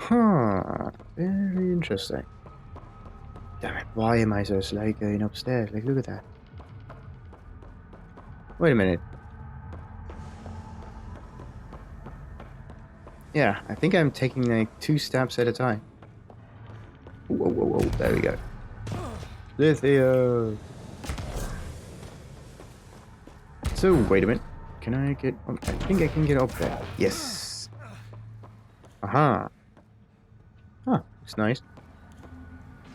Huh. Very interesting. Damn it, why am I so slow going upstairs? Like, look at that. Wait a minute. Yeah, I think I'm taking like 2 steps at a time. Whoa, whoa, whoa, there we go. Lithia! So, wait a minute. Can I get up? I think I can get up there. Yes! Aha! Huh, looks nice.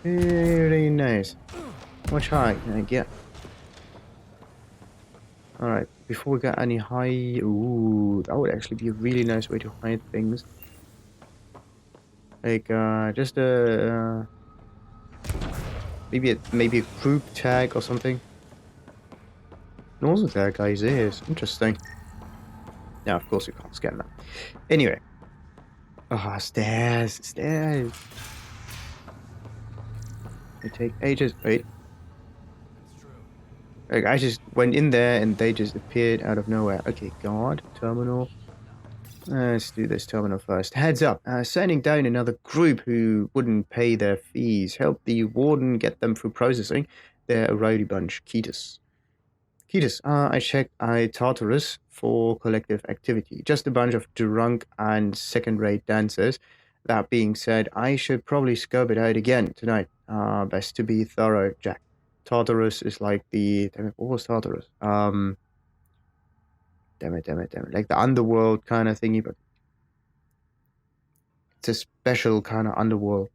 Very nice. Much high can I get? Alright, before we get any high... Ooh, that would actually be a really nice way to hide things. Like, just a... maybe a group tag or something. And also that guy's ears. Interesting. Yeah, of course you can't scan that. Anyway. Ah, stairs, stairs. They take ages. Wait. Like, I just went in there and they just appeared out of nowhere. Okay, guard, terminal. Let's do this terminal first. Heads up. Sending down another group who wouldn't pay their fees. Help the warden get them through processing. They're a rowdy bunch. Ketis. Ketis, I checked Tartarus for collective activity. Just a bunch of drunk and second-rate dancers. That being said, I should probably scope it out again tonight. Best to be thorough, Jack. Tartarus is like the... Damn it, what was Tartarus? Damn it. Like the underworld kind of thingy, but it's a special kind of underworld.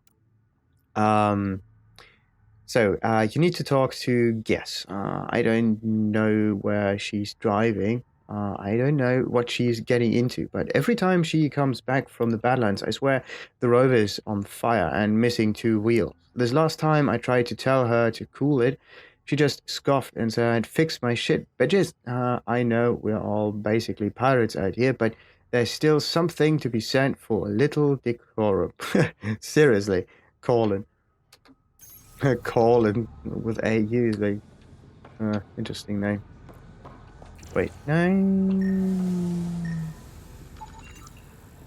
So, you need to talk to Guess. I don't know where she's driving. I don't know what she's getting into, but every time she comes back from the Badlands, I swear the rover is on fire and missing 2 wheels. This last time I tried to tell her to cool it, she just scoffed and said, "Fix my shit, bitches." I know we're all basically pirates out here, but there's still something to be said for a little decorum. Seriously, Colin. Colin with AU, like, interesting name. Wait, no.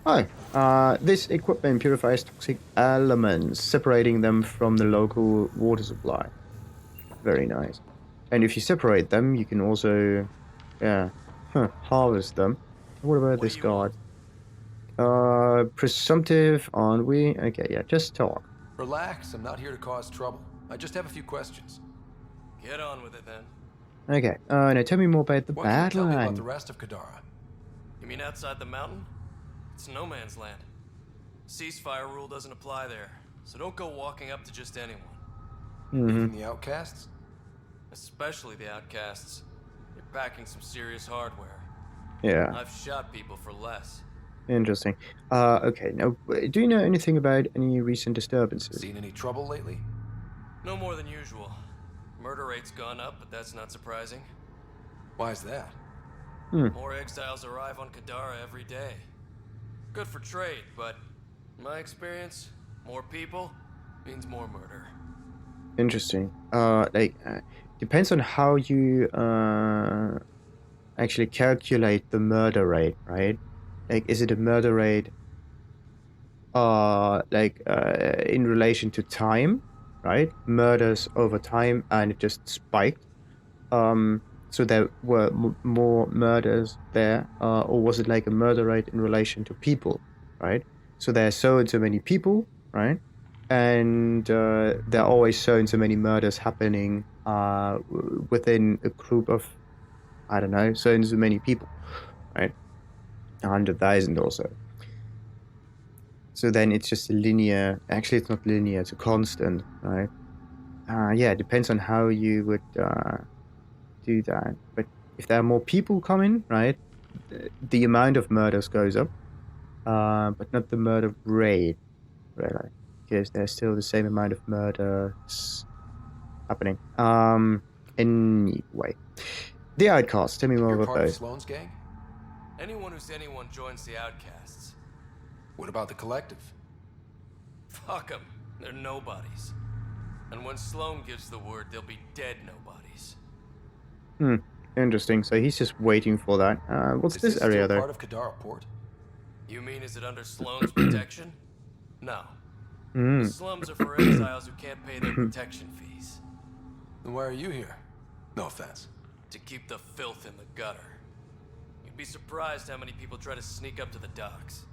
Oh, this equipment purifies toxic elements, separating them from the local water supply. Very nice. And if you separate them, you can also, yeah, harvest them. What about this guard? Presumptive, aren't we? Okay, yeah, just talk. Relax, I'm not here to cause trouble. I just have a few questions. Get on with it then. Okay, now tell me more about the What can you tell me about the Badlands. rest of Kadara? You mean outside the mountain? It's no man's land. Ceasefire rule doesn't apply there, so don't go walking up to just anyone. Even the outcasts? Especially the outcasts. You're packing some serious hardware. Yeah. I've shot people for less. Interesting. Okay. Now, do you know anything about any recent disturbances? Seen any trouble lately? No more than usual. Murder rate's gone up, but that's not surprising. Why's that? More exiles arrive on Kadara every day. Good for trade, but in my experience, more people means more murder. Interesting. Depends on how you actually calculate the murder rate, right? Like, is it a murder rate in relation to time, right? Murders over time, and it just spiked. So there were more murders there, or was it like a murder rate in relation to people, right? So there are so and so many people, right? And there are always so and so many murders happening within a group of, I don't know, so and so many people, right? 100,000 or so. So then it's just a linear, actually it's not linear, it's a constant, right? Yeah, it depends on how you would do that. But if there are more people coming, right, the amount of murders goes up, but not the murder rate, really, because there's still the same amount of murders happening. Anyway, the outcasts. Tell me more You're about part of those. Sloane's gang? Anyone who's anyone joins the outcasts. What about the collective? Fuck them. They're nobodies. And when Sloane gives the word, they'll be dead nobodies. Interesting. So he's just waiting for that. What's Is this this area still though? part of Kadara Port? You mean is it under Sloane's protection? No. The Hmm. slums are for exiles who can't pay their protection fees. Then why are you here? No offense. To keep the filth in the gutter. You'd be surprised how many people try to sneak up to the docks.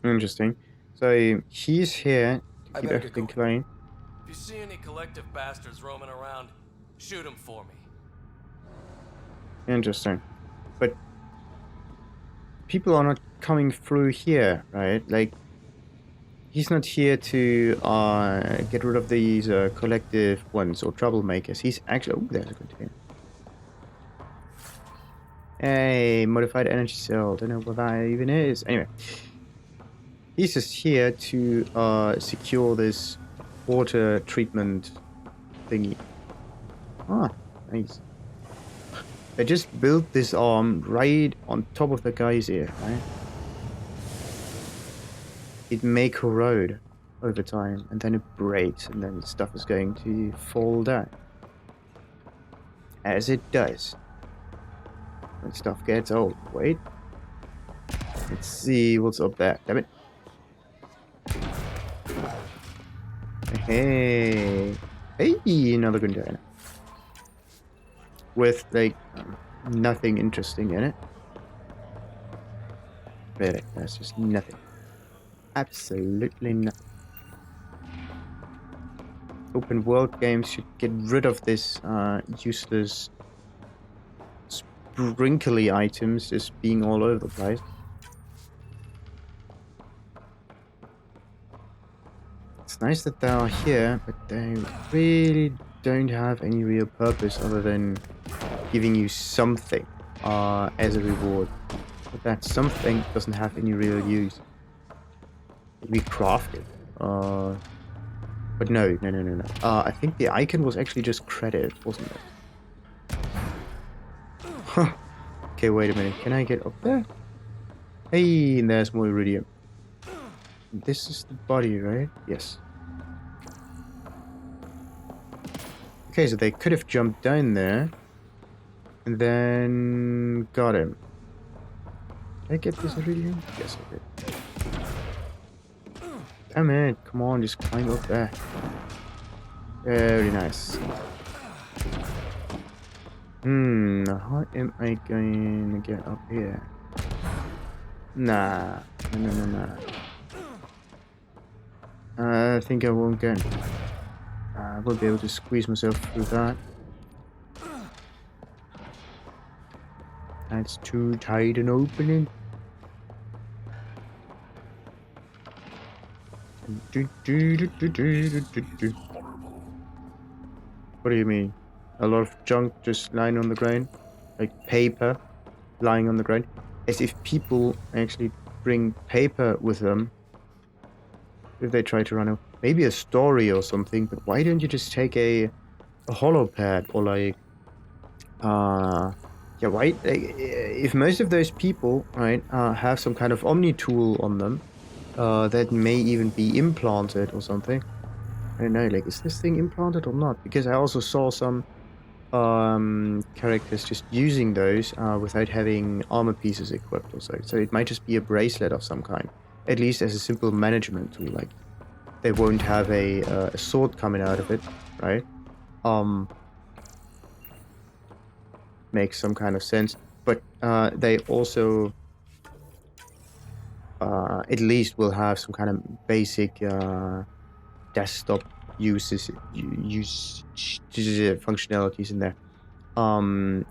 Interesting. So he's here to I keep better get everything going. clean. If you see any collective bastards roaming around, shoot them for me. Interesting. But people are not coming through here, right? Like, he's not here to get rid of these collective ones or troublemakers. He's actually... Oh, there's a container. Hey, modified energy cell. Don't know what that even is. Anyway, he's just here to secure this water treatment thingy. Ah, nice. They just built this arm right on top of the guy's ear, right? It may corrode over time, and then it breaks, and then stuff is going to fall down. As it does. When stuff gets old. Wait. Let's see what's up there. Damn it. Hey. Hey, another container. With, like, nothing interesting in it. Really, there's just nothing. Absolutely nothing. Open world games should get rid of this useless sprinkly items just being all over the place. It's nice that they are here, but they really don't have any real purpose other than giving you something as a reward. But that something doesn't have any real use. Maybe crafted. But no. I think the icon was actually just credit, wasn't it? Huh. Okay, wait a minute. Can I get up there? Hey, and there's more iridium. This is the body, right? Yes. Okay, so they could have jumped down there and then got him. Did I get this iridium? Yes, I did. Damn it, come on, just climb up there. Very nice. How am I going to get up here? Nah. No. I think I won't get. I won't be able to squeeze myself through that. That's too tight an opening. What do you mean? A lot of junk just lying on the ground? Like paper lying on the ground? As if people actually bring paper with them if they try to run away. Maybe a story or something, but why don't you just take a hollow pad or like yeah, right? If most of those people, right, have some kind of omni tool on them, that may even be implanted or something. I don't know, like, is this thing implanted or not? Because I also saw some characters just using those without having armor pieces equipped or so. So it might just be a bracelet of some kind, at least as a simple management tool. Like, they won't have a sword coming out of it, right? Makes some kind of sense, but they also at least will have some kind of basic desktop use functionalities in there,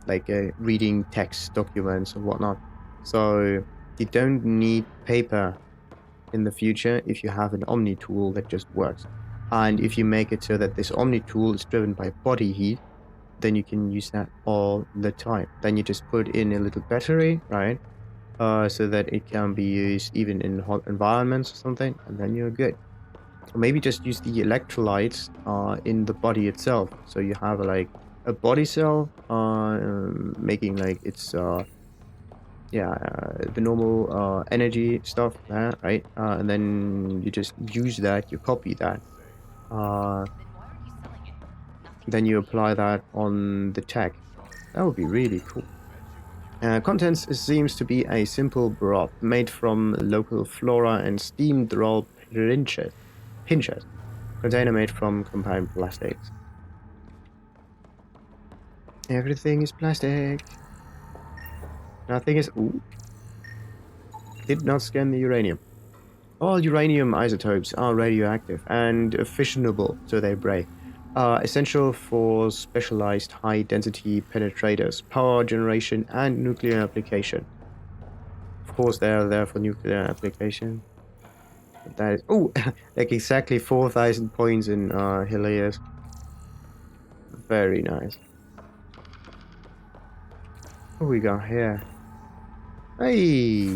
like reading text documents and whatnot. So you don't need paper in the future if you have an omni tool that just works. And if you make it so that this omni tool is driven by body heat, then you can use that all the time. Then you just put in a little battery, right? So that it can be used even in hot environments or something, and then you're good. Or maybe just use the electrolytes in the body itself. So you have like a body cell making like its the normal energy stuff there, right? And then you just use that, you copy that. Then you apply that on the tech. That would be really cool. Contents seems to be a simple broth made from local flora and steamed raw pinchers. Container made from combined plastics. Everything is plastic. Nothing is... Ooh. Did not scan the uranium. All uranium isotopes are radioactive and fissionable, so they break. Essential for specialized high-density penetrators, power generation, and nuclear application. Of course, they are there for nuclear application. But that is... Oh! Like exactly 4,000 points in Helios. Very nice. What we got here? Hey!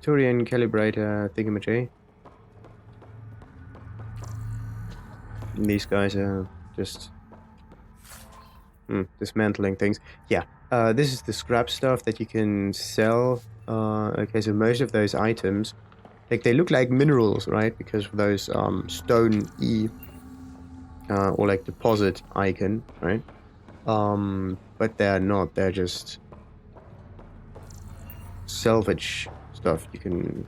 Turian calibrator thingamajig. These guys are just dismantling things. Yeah, this is the scrap stuff that you can sell. Okay, so most of those items, like they look like minerals, right? Because of those stone E or like deposit icon, right? But they're not. They're just salvage stuff you can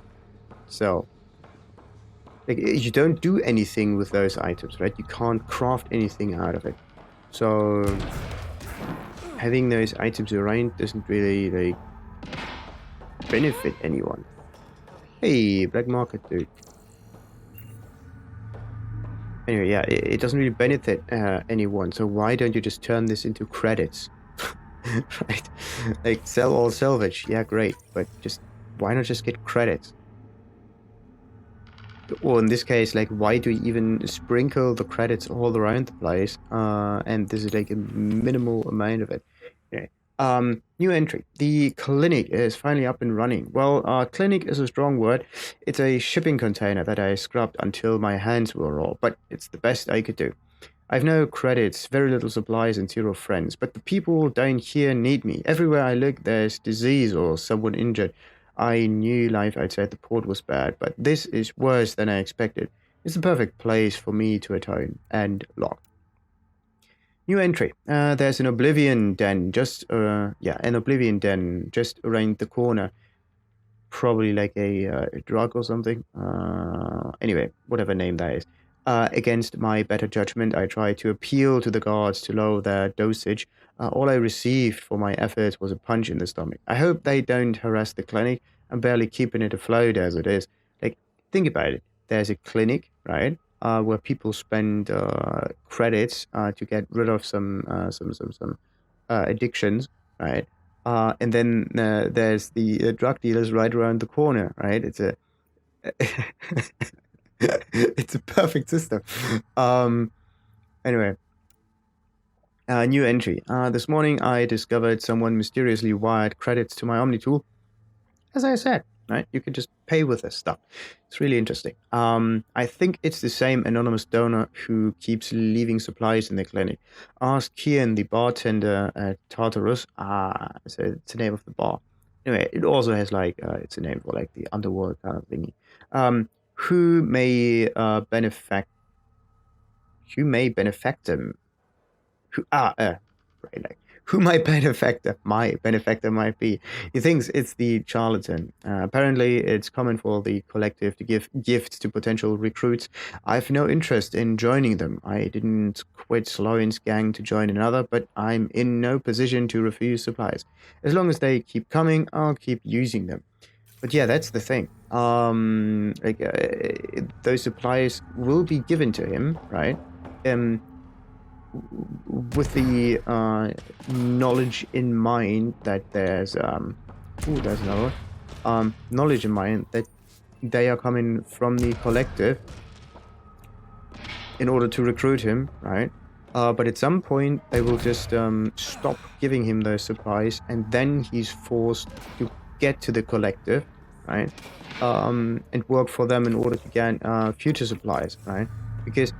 sell. Like you don't do anything with those items, right? You can't craft anything out of it. So having those items around doesn't really like benefit anyone. Hey, black market dude. Anyway, yeah, it doesn't really benefit anyone. So why don't you just turn this into credits? Right? Like sell all salvage. Yeah, great. But just why not just get credits? Or in this case, like why do you even sprinkle the credits all around the place? And this is like a minimal amount of it. Anyway, new entry. The clinic is finally up and running. Well, clinic is a strong word. It's a shipping container that I scrubbed until my hands were raw, but it's the best I could do. I've no credits, very little supplies, and zero friends, but the people down here need me. Everywhere I look, there's disease or someone injured. I knew life outside the port was bad, but this is worse than I expected. It's the perfect place for me to atone and log. New entry. There's an Oblivion Den an Oblivion Den just around the corner. Probably like a drug or something. Anyway, whatever name that is. Against my better judgment, I tried to appeal to the guards to lower their dosage. All I received for my efforts was a punch in the stomach. I hope they don't harass the clinic. I'm barely keeping it afloat as it is. Like, think about it. There's a clinic, right? Where people spend credits to get rid of some addictions, right? And then there's the drug dealers right around the corner, right? It's a it's a perfect system. Anyway, new entry. This morning I discovered someone mysteriously wired credits to my Omni tool. As I said, right? You can just pay with this stuff. It's really interesting. I think it's the same anonymous donor who keeps leaving supplies in the clinic. Ask Kian, the bartender at Tartarus. So it's the name of the bar. Anyway, it also has like it's a name for like the underworld kind of thingy. Who may benefactor them? Right, like who my benefactor might be. He thinks it's the charlatan. Apparently, it's common for the collective to give gifts to potential recruits. I've no interest in joining them. I didn't quit Sloan's gang to join another, but I'm in no position to refuse supplies. As long as they keep coming, I'll keep using them. But yeah, that's the thing. Those supplies will be given to him, right? With the knowledge in mind that there's there's another one. Knowledge in mind that they are coming from the collective in order to recruit him, right? But at some point they will just stop giving him those supplies, and then he's forced to get to the collective, right? And work for them in order to get future supplies, right? Because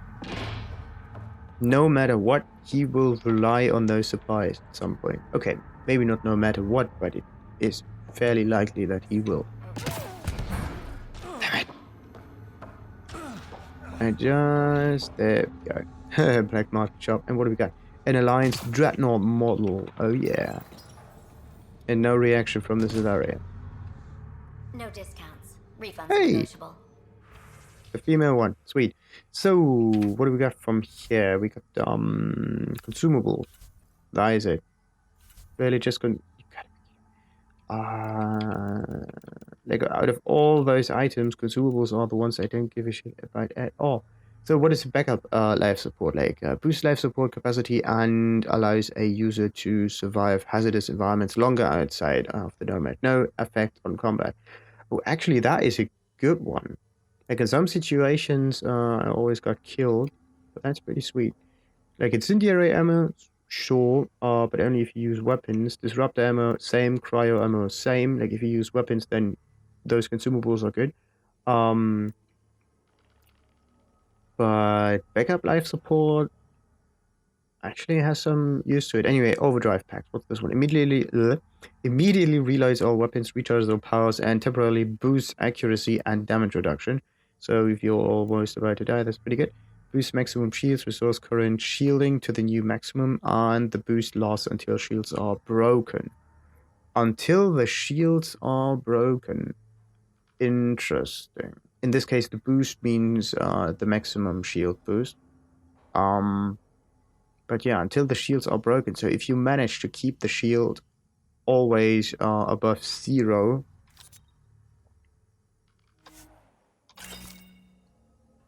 no matter what, he will rely on those supplies at some point. Okay, maybe not no matter what, but it is fairly likely that he will. Damn it. There we go. Black market shop. And what do we got? An Alliance Dreadnought model. Oh yeah. And no reaction from the Cesarea. No discounts. Refunds Hey. negotiable. the female one. Sweet. So, what do we got from here? We got consumables. That is it. Really just like out of all those items, consumables are the ones I don't give a shit about at all. So what is backup life support like? Boosts life support capacity and allows a user to survive hazardous environments longer outside of the nomad. No effect on combat. Oh, actually, that is a good one. Like in some situations, I always got killed, but that's pretty sweet. Like incendiary ammo, sure, but only if you use weapons. Disruptor ammo, same. Cryo ammo, same. Like if you use weapons, then those consumables are good. But backup life support actually has some use to it. Anyway, overdrive packs. What's this one? Immediately reloads all weapons, recharges all powers, and temporarily boosts accuracy and damage reduction. So if you're almost about to die, that's pretty good. Boost maximum shields, restores current shielding to the new maximum, and the boost lasts until shields are broken. Until the shields are broken. Interesting. In this case, the boost means the maximum shield boost. But yeah, until the shields are broken. So if you manage to keep the shield always above 0,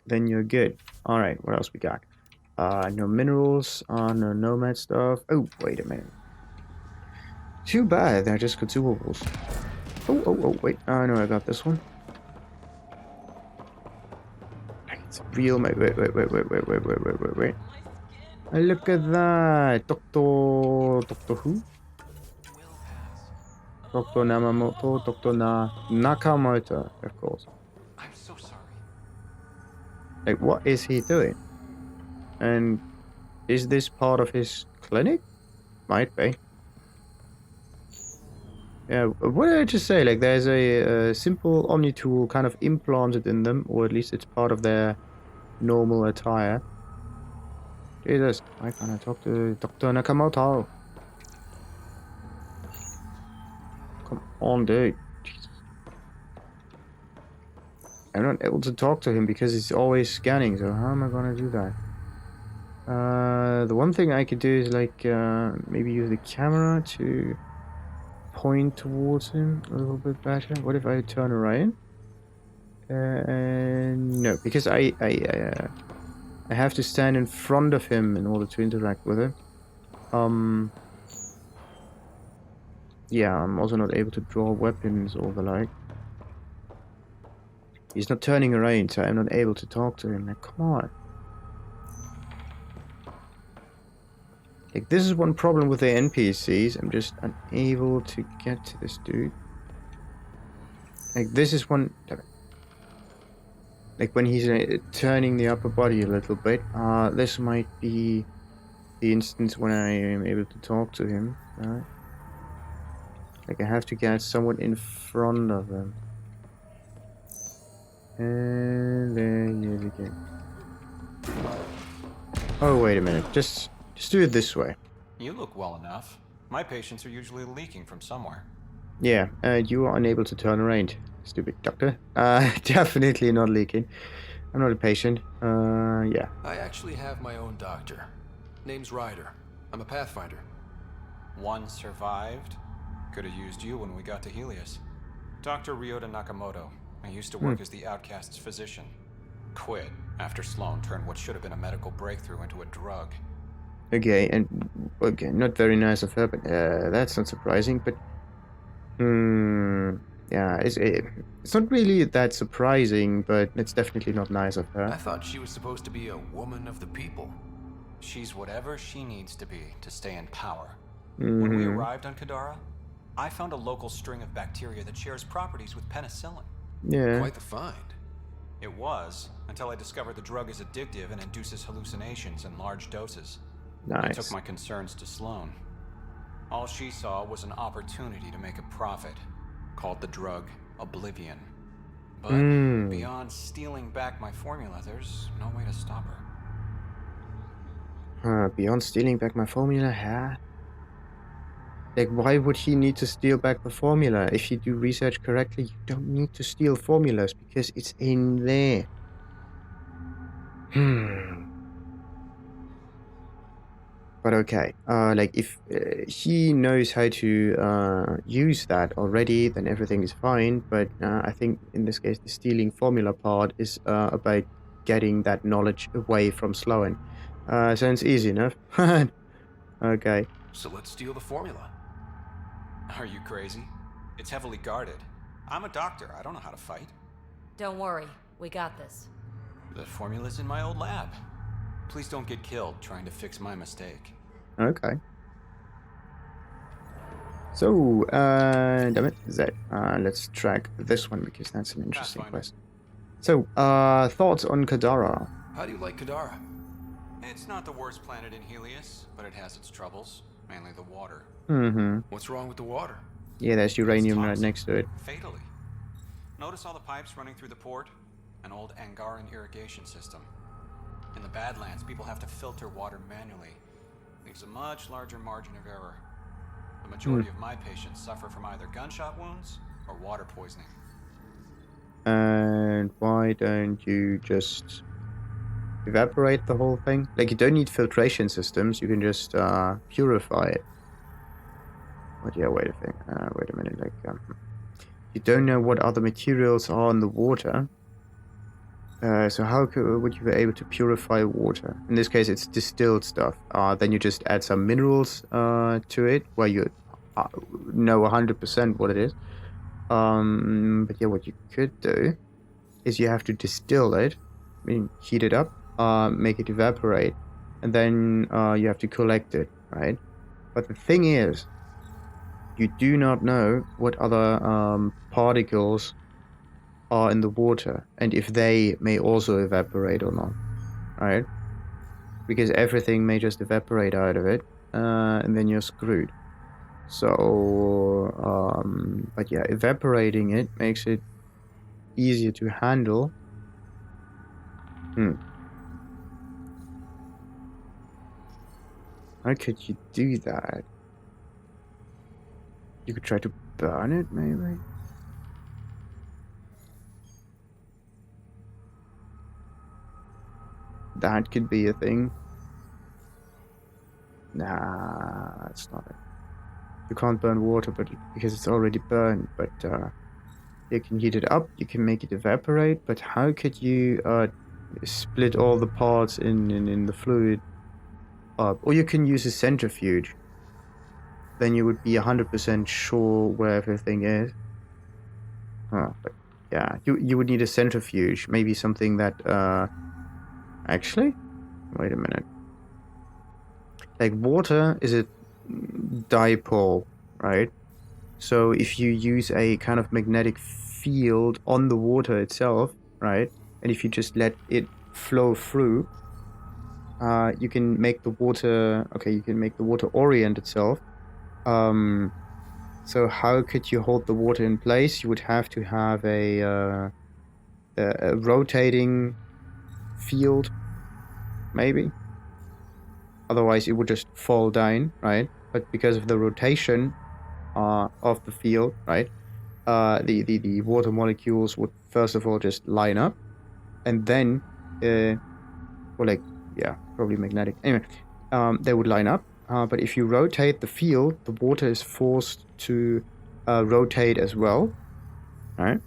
then you're good. All right, what else we got? No minerals, no nomad stuff. Oh, wait a minute. Too bad, they're just consumables. Oh, wait. Oh, no, I got this one. It's real. Wait. Look at that. Doctor who? Dr. Nakamoto, Nakamoto, of course. I'm so sorry. Like, what is he doing? And is this part of his clinic? Might be. Yeah, what did I just say? Like, there's a simple Omni tool kind of implanted in them, or at least it's part of their normal attire. Jesus, why can't I talk to Dr. Nakamoto? Come on, dude. Jesus. I'm not able to talk to him because he's always scanning, so how am I gonna do that? The one thing I could do is like maybe use the camera to point towards him a little bit better. What if I turn around? No, because I have to stand in front of him in order to interact with him. Yeah, I'm also not able to draw weapons or the like. He's not turning around, so I'm not able to talk to him. Like, come on. Like, this is one problem with the NPCs. I'm just unable to get to this dude. Like, this is one... Like, when he's turning the upper body a little bit, this might be the instance when I am able to talk to him. Right? Like, I have to get someone in front of him. And there he is again. Oh, wait a minute. Just do it this way. You look well enough. My patients are usually leaking from somewhere. Yeah, you are unable to turn around, stupid doctor. Definitely not leaking. I'm not a patient. Yeah. I actually have my own doctor. Name's Ryder. I'm a Pathfinder. One survived. Could have used you when we got to Helios. Dr. Ryota Nakamoto. I used to work as the outcast's physician. Quit after Sloan turned what should have been a medical breakthrough into a drug. Okay, and okay, not very nice of her, but that's not surprising. But yeah, it's not really that surprising, but it's definitely not nice of I her. thought she was supposed to be a woman of the people. She's whatever she needs to be to stay in power. When we arrived on Kadara, I found a local string of bacteria that shares properties with penicillin. Yeah. Quite the find. It was, until I discovered the drug is addictive and induces hallucinations in large doses. I took Nice. my concerns to Sloan. All she saw was an opportunity to make a profit, called the drug Oblivion. But beyond stealing back my formula, there's no way to stop her. Beyond stealing back my formula, huh? Like, why would he need to steal back the formula? If you do research correctly, you don't need to steal formulas because it's in there. Hmm. But okay, like if he knows how to use that already, then everything is fine. But I think in this case, the stealing formula part is about getting that knowledge away from Sloan. Sounds easy enough. Okay. So let's steal the formula. Are you crazy? It's heavily guarded. I'm a doctor. I don't know how to fight. Don't worry, we got this. The formula's in my old lab. Please don't get killed trying to fix my mistake. Okay. So, damn it, Zed. Let's track this one because that's an interesting Pathfinder. quest. So, thoughts on Kadara? How do you like Kadara? It's not the worst planet in Helios, but it has its troubles. Mainly the water. Mm-hmm. What's wrong with the water? Yeah, there's uranium right toxic. next to it. Fatally. Notice all the pipes running through the port? An old Angaran irrigation system. In the Badlands, people have to filter water manually. Leaves a much larger margin of error. The majority of my patients suffer from either gunshot wounds or water poisoning. And why don't you just evaporate the whole thing? Like, you don't need filtration systems, you can just purify it. But yeah, wait a minute, like, you don't know what other materials are in the water. So how would you be able to purify water? In this case, it's distilled stuff. Then you just add some minerals to it, where you know 100% what it is. But yeah, what you could do is you have to distill it, I mean, heat it up, make it evaporate, and then you have to collect it, right? But the thing is, you do not know what other particles are in the water and if they may also evaporate or not, right? Because everything may just evaporate out of it, and then you're screwed. So, but yeah, evaporating it makes it easier to handle. How could you do that? You could try to burn it, maybe? That could be a thing. Nah, that's not it. You can't burn water, but because it's already burned. But you can heat it up. You can make it evaporate. But how could you split all the parts in the fluid up? Or you can use a centrifuge. Then you would be 100% sure where everything is. But yeah, you would need a centrifuge. Maybe something that actually, wait a minute. Like, water is a dipole, right? So if you use a kind of magnetic field on the water itself, right? And if you just let it flow through, you can make the water, okay, you can make the water orient itself. So how could you hold the water in place? You would have to have a rotating field, maybe. Otherwise, it would just fall down, right? But because of the rotation of the field, right, the water molecules would first of all just line up, and then, or like, yeah, probably magnetic. Anyway, they would line up. But if you rotate the field, the water is forced to rotate as well, right?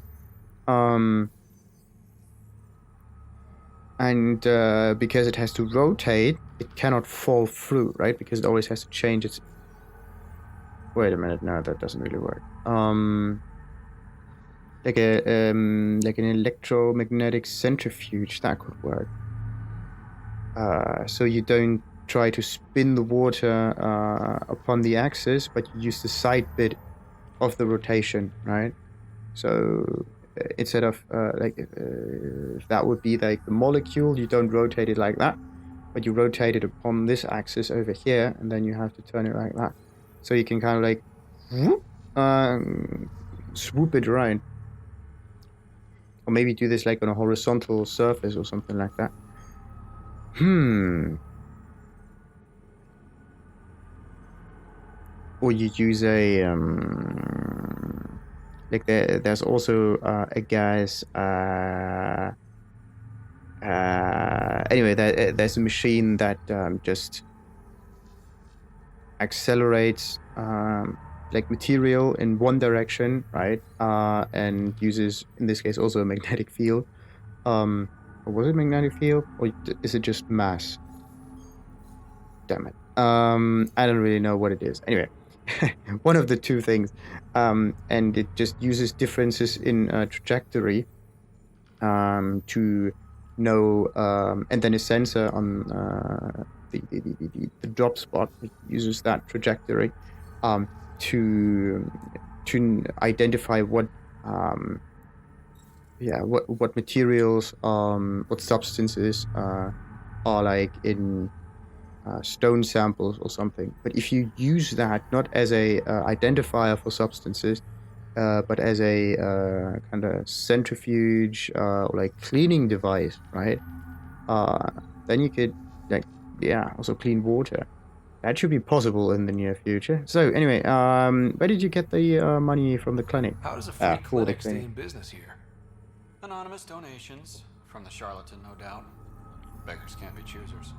And because it has to rotate, it cannot fall through, right? Because it always has to change its... Wait a minute, no, that doesn't really work. Like an electromagnetic centrifuge, that could work. So you don't try to spin the water upon the axis, but you use the side bit of the rotation, right? So instead of if that would be like the molecule, you don't rotate it like that, but you rotate it upon this axis over here, and then you have to turn it like that. So you can kind of like whoop, swoop it around. Or maybe do this like on a horizontal surface or something like that. Or you use a like there's also a gas anyway, there's a machine that just accelerates like material in one direction, right? And uses, in this case, also a magnetic field. Or was it magnetic field, or is it just mass? Damn it. I don't really know what it is. Anyway, one of the two things. And it just uses differences in trajectory to know, and then a sensor on the drop spot. It uses that trajectory to identify what what materials, what substances are like in stone samples or something. But if you use that not as a identifier for substances, but as a kind of centrifuge or like cleaning device, right? Then you could also clean water. That should be possible in the near future. So anyway, where did you get the money from the clinic? How does a free For the clinic stay clinic. in business here? Anonymous donations from the charlatan, no doubt. Beggars can't be choosers.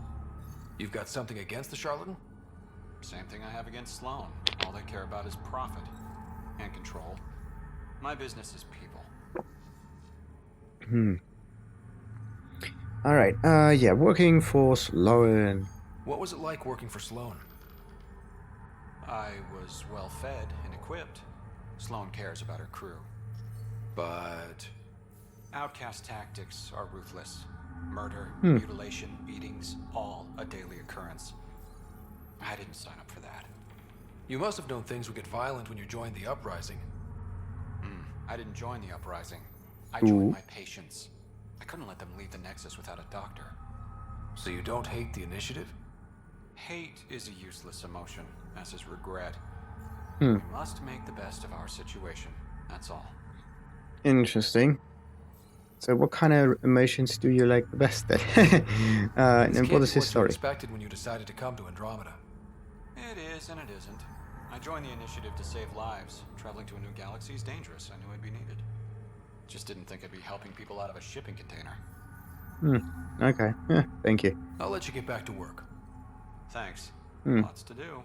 You've got something against the charlatan? Same thing I have against Sloan. All they care about is profit and control. My business is people. All right. Working for Sloan. What was it like working for Sloan? I was well fed and equipped. Sloan cares about her crew. But Outcast tactics are ruthless. Murder, mutilation, beatings, all a daily occurrence. I didn't sign up for that. you must have known things would get violent when you joined the uprising. I didn't join the uprising. I joined my patients. I couldn't let them leave the Nexus without a doctor. So you don't hate the initiative? Hate is a useless emotion, as is regret. We must make the best of our situation. That's all. Interesting. So what kind of emotions do you like the best then? And what is his What you story? expected when you decided to come to Andromeda. It is and it isn't. I joined the initiative to save lives. Traveling to a new galaxy is dangerous. I knew I'd be needed. Just didn't think I'd be helping people out of a shipping container. Okay. Yeah, thank you. I'll let you get back to work. Thanks. Lots to do.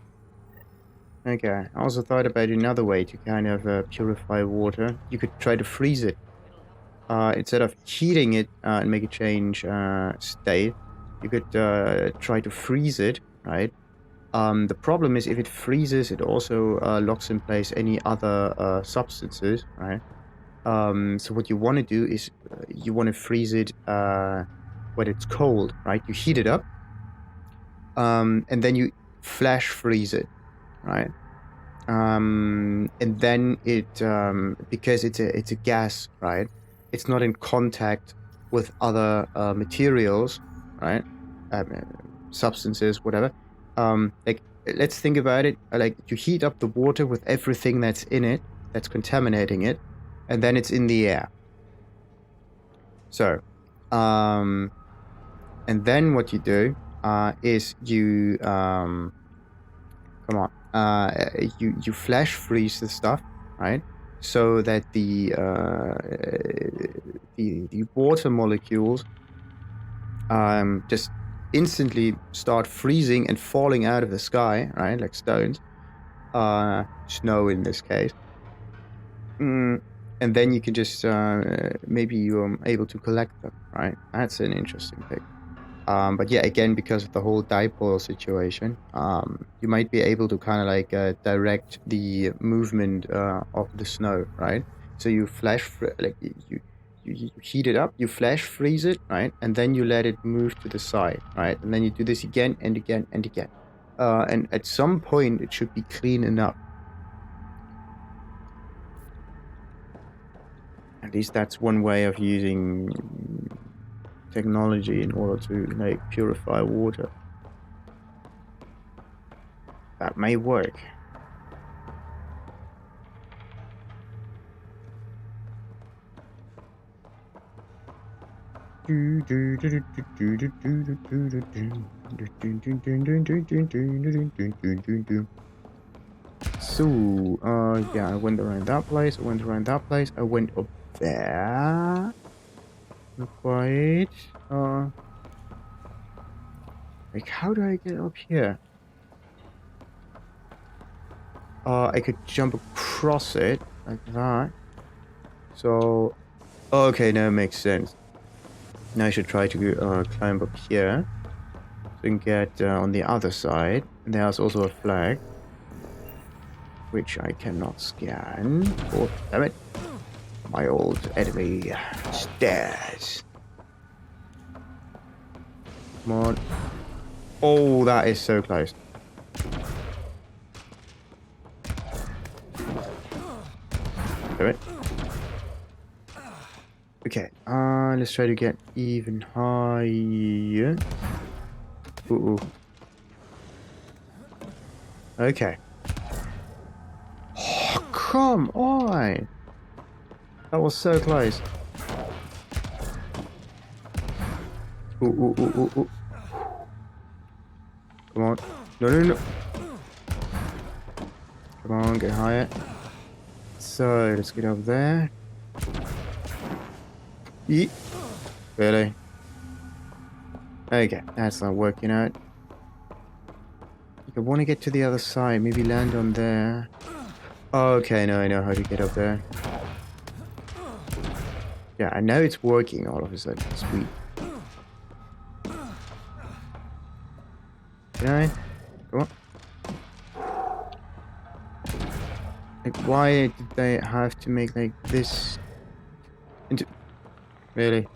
Okay. I also thought about another way to kind of purify water. You could try to freeze it. Instead of heating it and make it change state, you could try to freeze it, right? The problem is if it freezes, it also locks in place any other substances, right? So what you want to do is you want to freeze it when it's cold, right? You heat it up, and then you flash freeze it, right? And then it because it's a gas, right? It's not in contact with other materials, right? Substances, whatever. Like, let's think about it. Like, you heat up the water with everything that's in it, that's contaminating it, and then it's in the air. So, and then what you do is you you flash freeze the stuff, right? So that the water molecules just instantly start freezing and falling out of the sky, right? Like stones, snow in this case. And then you can just maybe you're able to collect them, right? That's an interesting thing. But yeah, again, because of the whole dipole situation, you might be able to kind of like direct the movement of the snow, right? So you you heat it up, you flash freeze it, right? And then you let it move to the side, right? And then you do this again and again and again. And at some point, it should be clean enough. At least that's one way of using technology in order to like purify water. That may work. So, yeah, I went around that place, I went around that place, I went up there. Not quite. Like, how do I get up here? I could jump across it like that. So, okay, now it makes sense. Now I should try to climb up here. So we can get on the other side. And there's also a flag. Which I cannot scan. Oh, damn it. My old enemy stairs. Come on. Oh, that is so close. Damn it. Okay, let's try to get even higher. Ooh. Okay. Oh, come on! That was so close. Ooh. Come on. No. Come on, get higher. So, let's get up there. Yeet. Really? Okay, that's not working out. I want to get to the other side. Maybe land on there. Okay, now I know how to get up there. Yeah, I know it's working all of a sudden. Sweet. Can I? Come on. Like, why did they have to make like this into... Really?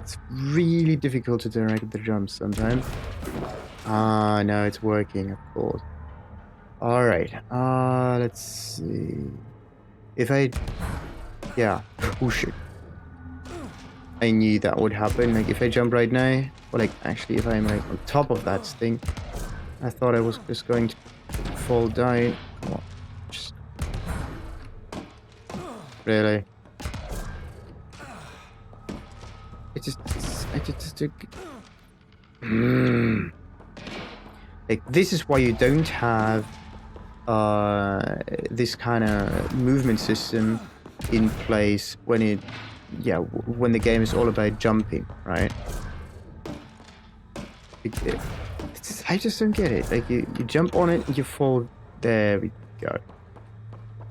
It's really difficult to direct the jumps sometimes. Ah, now it's working, of course. Alright, let's see. If I... Yeah. Oh shit. I knew that would happen. Like, if I jump right now, or like, actually, if I'm like on top of that thing, I thought I was just going to fall down. Come on. Just... Really? I just like, this is why you don't have this kind of movement system in place when it, yeah, when the game is all about jumping, right? I just don't get it. Like, you jump on it and you fall. There we go.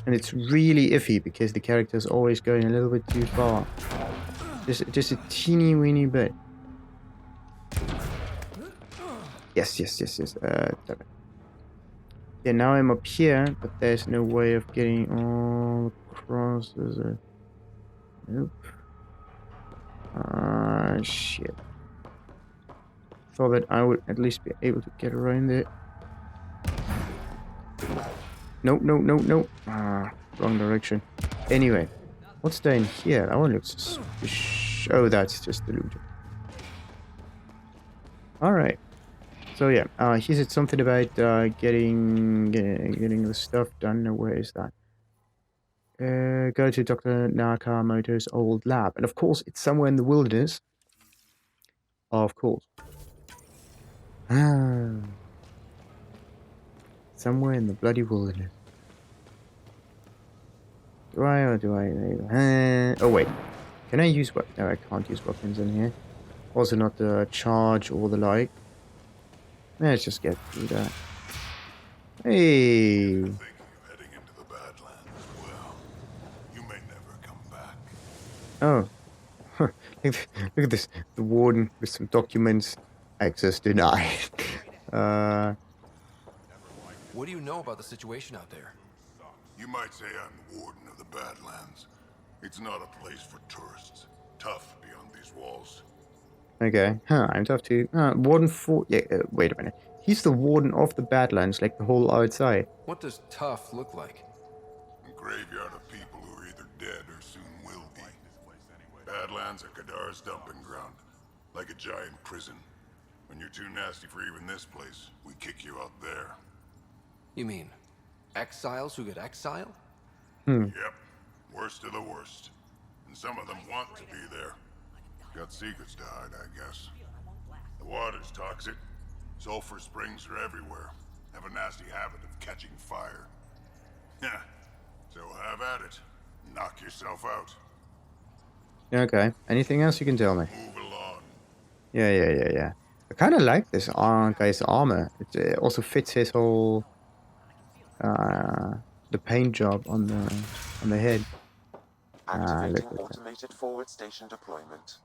And it's really iffy because the character's always going a little bit too far. Just a teeny weeny bit. Yes. Damn it. Yeah, now I'm up here, but there's no way of getting all across. Is there? Nope. Shit. Thought that I would at least be able to get around it. No. Wrong direction. Anyway, what's down here? That one looks suspicious. Oh, that's just the loot. Alright. So yeah, he said something about getting the stuff done. Now, where is that? Go to Dr. Nakamoto's old lab. And of course, it's somewhere in the wilderness. Of course. Somewhere in the bloody wilderness. Do I or do I? Oh wait. Can I use weapons? No, I can't use weapons in here. Also not the charge or the like. Let's just get through that. Hey. Thinking of heading into the Badlands. Well, you may never come back. Oh. Look at this. The warden with some documents. Access denied. What do you know about the situation out there? You might say I'm the warden of the Badlands. It's not a place for tourists. Tough beyond these walls. Okay. Huh, I'm tough too. Warden for... Yeah, wait a minute. He's the warden of the Badlands, like the whole outside. What does tough look like? A graveyard of people who are either dead or soon will be. Badlands are Kadar's dumping ground. Like a giant prison. When you're too nasty for even this place, we kick you out there. You mean exiles who get exiled? Yep. Worst of the worst. And some of them want to be there. Got secrets to hide, I guess. The water's toxic. Sulfur springs are everywhere. Have a nasty habit of catching fire. Yeah. So have at it. Knock yourself out. Okay. Anything else you can tell me? Move along. Yeah. I kind of like this guy's armor. It also fits his whole the paint job on the head. Activating Look at that. automated forward station deployment.